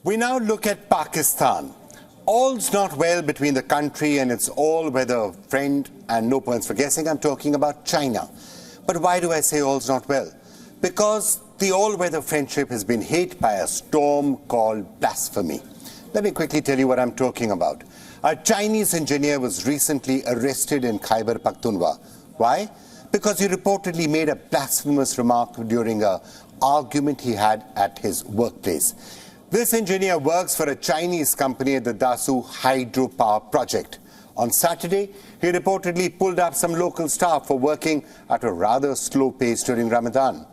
We now look at Pakistan. All's not well between the country and its all-weather friend, and no points for guessing, I'm talking about China. But why do I say all's not well? Because the all-weather friendship has been hit by a storm called blasphemy. Let me quickly tell you what I'm talking about. A Chinese engineer was recently arrested in Khyber Pakhtunkhwa. Why? Because he reportedly made a blasphemous remark during an argument he had at his workplace. This engineer works for a Chinese company at the Dasu hydropower project. On Saturday, he reportedly pulled up some local staff for working at a rather slow pace during Ramadan.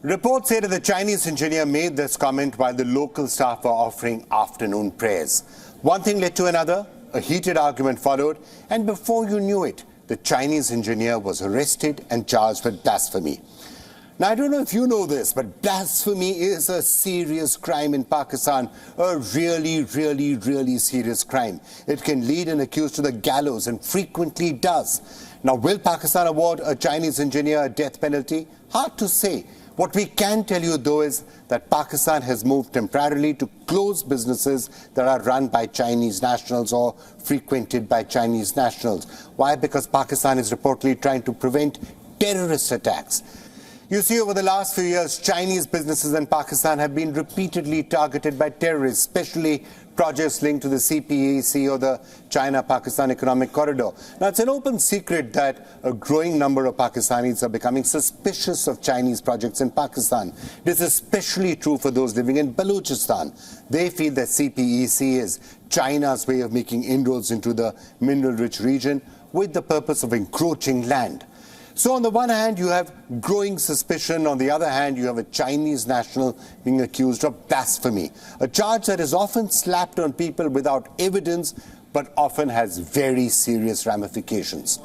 Reports say that the Chinese engineer made this comment while the local staff were offering afternoon prayers. One thing led to another, a heated argument followed, and before you knew it, the Chinese engineer was arrested and charged with blasphemy. Now, I don't know if you know this, but blasphemy is a serious crime in Pakistan, a really serious crime. It can lead an accused to the gallows and frequently does. Now, will Pakistan award a Chinese engineer a death penalty? Hard to say. What we can tell you, though, is that Pakistan has moved temporarily to close businesses that are run by Chinese nationals or frequented by Chinese nationals. Why? Because Pakistan is reportedly trying to prevent terrorist attacks. You see, over the last few years, Chinese businesses in Pakistan have been repeatedly targeted by terrorists, especially projects linked to the CPEC or the China-Pakistan Economic Corridor. Now, it's an open secret that a growing number of Pakistanis are becoming suspicious of Chinese projects in Pakistan. This is especially true for those living in Balochistan. They feel that CPEC is China's way of making inroads into the mineral-rich region with the purpose of encroaching land. So on the one hand, you have growing suspicion. On the other hand, you have a Chinese national being accused of blasphemy, a charge that is often slapped on people without evidence, but often has very serious ramifications.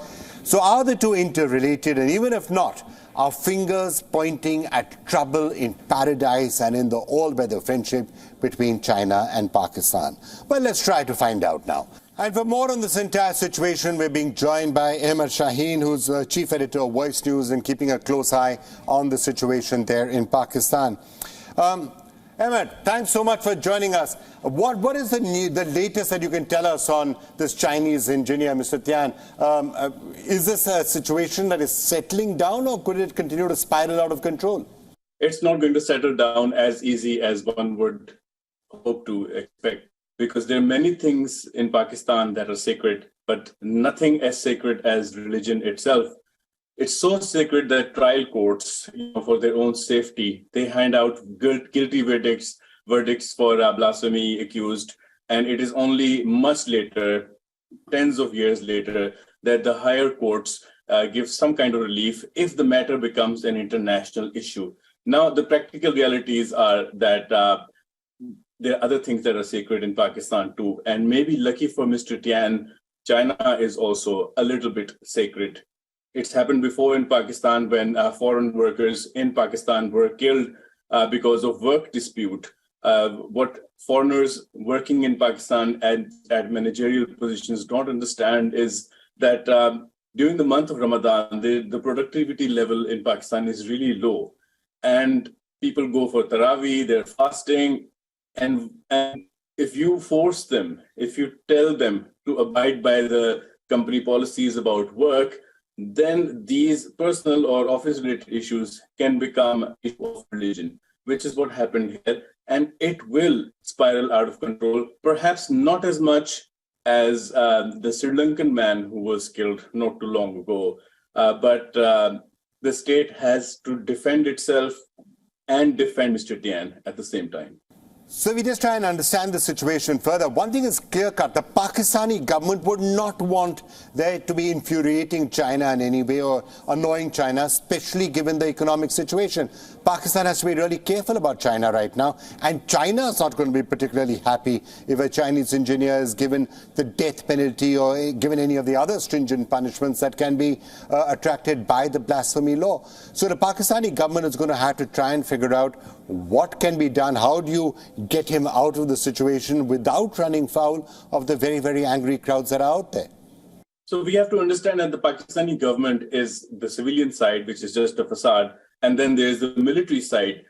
So are the two interrelated? And even if not, are fingers pointing at trouble in paradise and in the all-weather friendship between China and Pakistan? Well, let's try to find out now. And for more on this entire situation, we're being joined by Ahmed Shaheen, who's chief editor of Voice News and keeping a close eye on the situation there in Pakistan. Ahmed, thanks so much for joining us. What is the latest that you can tell us on this Chinese engineer, Mr. Tian? Is this a situation that is settling down, or could it continue to spiral out of control? It's not going to settle down as easy as one would hope to expect, because there are many things in Pakistan that are sacred, but nothing as sacred as religion itself. It's so sacred that trial courts, for their own safety, they hand out guilty verdicts for blasphemy accused, and it is only much later, tens of years later, that the higher courts give some kind of relief if the matter becomes an international issue. Now, the practical realities are that there are other things that are sacred in Pakistan too. And maybe lucky for Mr. Tian, China is also a little bit sacred. It's happened before in Pakistan when foreign workers in Pakistan were killed because of work dispute. What foreigners working in Pakistan at managerial positions don't understand is that during the month of Ramadan, the productivity level in Pakistan is really low. And people go for Taraweeh, they're fasting. And if you force them, if you tell them to abide by the company policies about work, then these personal or office-related issues can become an issue of religion, which is what happened here. And it will spiral out of control, perhaps not as much as the Sri Lankan man who was killed not too long ago. But the state has to defend itself and defend Mr. Tian at the same time. So we just try and understand the situation further. One thing is clear-cut. The Pakistani government would not want there to be infuriating China in any way or annoying China, especially given the economic situation. Pakistan has to be really careful about China right now. And China is not going to be particularly happy if a Chinese engineer is given the death penalty or given any of the other stringent punishments that can be attracted by the blasphemy law. So the Pakistani government is going to have to try and figure out what can be done. How do you get him out of the situation without running foul of the very angry crowds that are out there? So we have to understand that the Pakistani government is the civilian side, which is just a facade, and then there's the military side.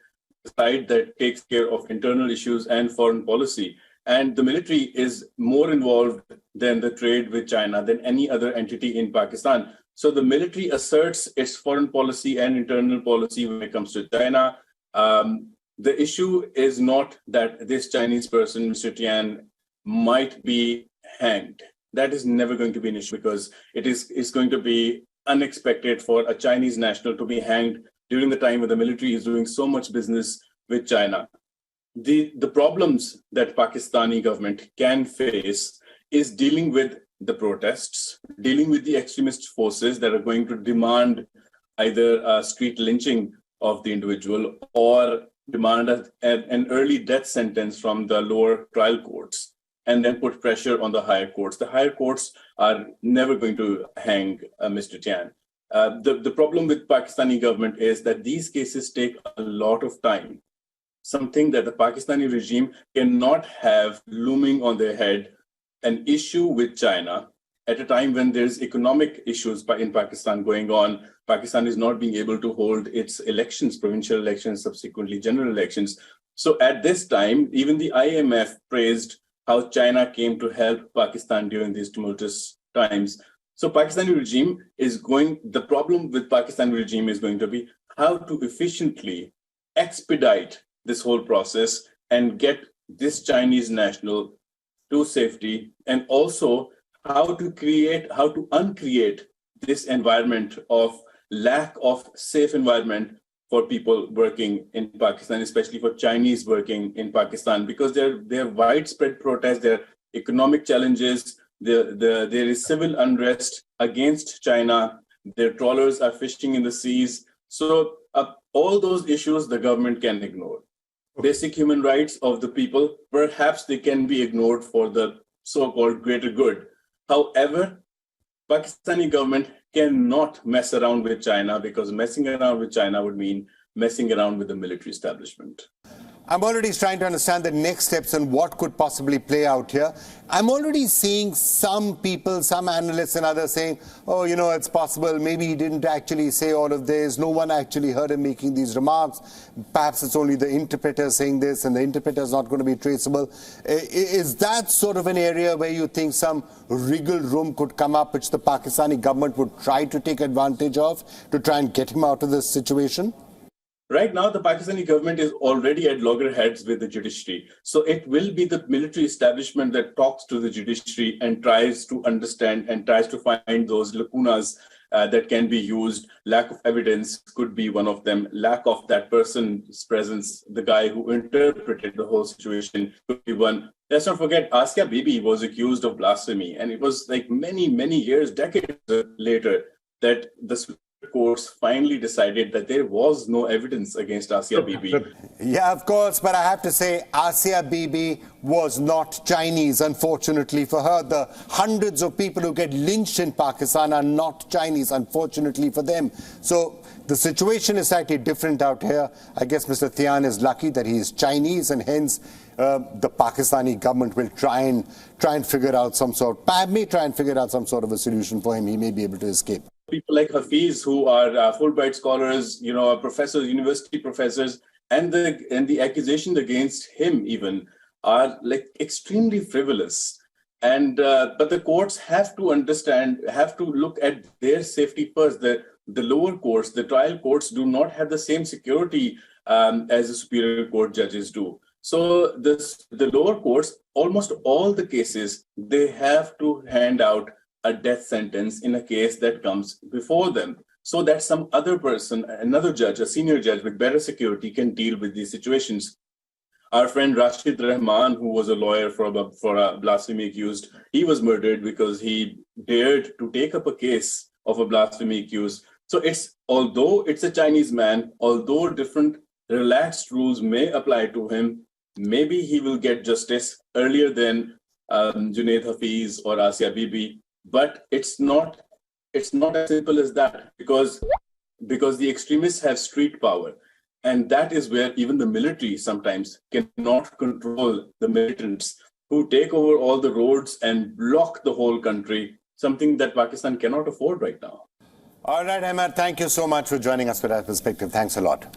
side that takes care of internal issues and foreign policy. And the military is more involved than the trade with China, than any other entity in Pakistan. So the military asserts its foreign policy and internal policy when it comes to China. The issue is not that this Chinese person, Mr. Tian, might be hanged. That is never going to be an issue, because it's going to be unexpected for a Chinese national to be hanged during the time when the military is doing so much business with China. The problems that Pakistani government can face is dealing with the protests, dealing with the extremist forces that are going to demand either a street lynching of the individual or demand an early death sentence from the lower trial courts, and then put pressure on the higher courts. The higher courts are never going to hang Mr. Tian. The problem with Pakistani government is that these cases take a lot of time, something that the Pakistani regime cannot have looming on their head, an issue with China at a time when there's economic issues in Pakistan going on. Pakistan is not being able to hold its elections, provincial elections, subsequently general elections. So at this time, even the IMF praised how China came to help Pakistan during these tumultuous times. So Pakistani regime the problem with Pakistani regime is going to be how to efficiently expedite this whole process and get this Chinese national to safety, and also how to uncreate this environment of lack of safe environment for people working in Pakistan, especially for Chinese working in Pakistan, because there are widespread protests, there are economic challenges, there is civil unrest against China, their trawlers are fishing in the seas. So all those issues the government can ignore. Basic human rights of the people, perhaps they can be ignored for the so-called greater good. However, Pakistani government cannot mess around with China, because messing around with China would mean messing around with the military establishment. I'm already trying to understand the next steps and what could possibly play out here. I'm already seeing some people, some analysts and others saying, oh, it's possible. Maybe he didn't actually say all of this. No one actually heard him making these remarks. Perhaps it's only the interpreter saying this, and the interpreter is not going to be traceable. Is that sort of an area where you think some wriggle room could come up, which the Pakistani government would try to take advantage of to try and get him out of this situation? Right now, the Pakistani government is already at loggerheads with the judiciary. So it will be the military establishment that talks to the judiciary and tries to understand and tries to find those lacunas that can be used. Lack of evidence could be one of them. Lack of that person's presence, the guy who interpreted the whole situation, could be one. Let's not forget, Asia Bibi was accused of blasphemy. And it was like many, many years, decades later, that the courts finally decided that there was no evidence against Asia Bibi. Yeah, of course, but I have to say Asia Bibi was not Chinese, unfortunately for her. The hundreds of people who get lynched in Pakistan are not Chinese, unfortunately for them. So the situation is slightly different out here. I guess Mr. Tian is lucky that he is Chinese, and hence the Pakistani government will try and figure out some sort of a solution for him. He may be able to escape. People like Hafiz, who are Fulbright scholars, professors, university professors, and the accusations against him even are like extremely frivolous. And but the courts have to look at their safety first. The lower courts, the trial courts, do not have the same security as the superior court judges do. So the lower courts, almost all the cases, they have to hand out a death sentence in a case that comes before them, so that some other person, another judge, a senior judge with better security, can deal with these situations. Our friend Rashid Rahman, who was a lawyer for a blasphemy accused, he was murdered because he dared to take up a case of a blasphemy accused. So although it's a Chinese man, although different relaxed rules may apply to him, maybe he will get justice earlier than Junaid Hafiz or Asia Bibi. But it's not as simple as that, because the extremists have street power, and that is where even the military sometimes cannot control the militants who take over all the roads and block the whole country, something that Pakistan cannot afford right now. All right, Ahmed, thank you so much for joining us for that perspective. Thanks a lot.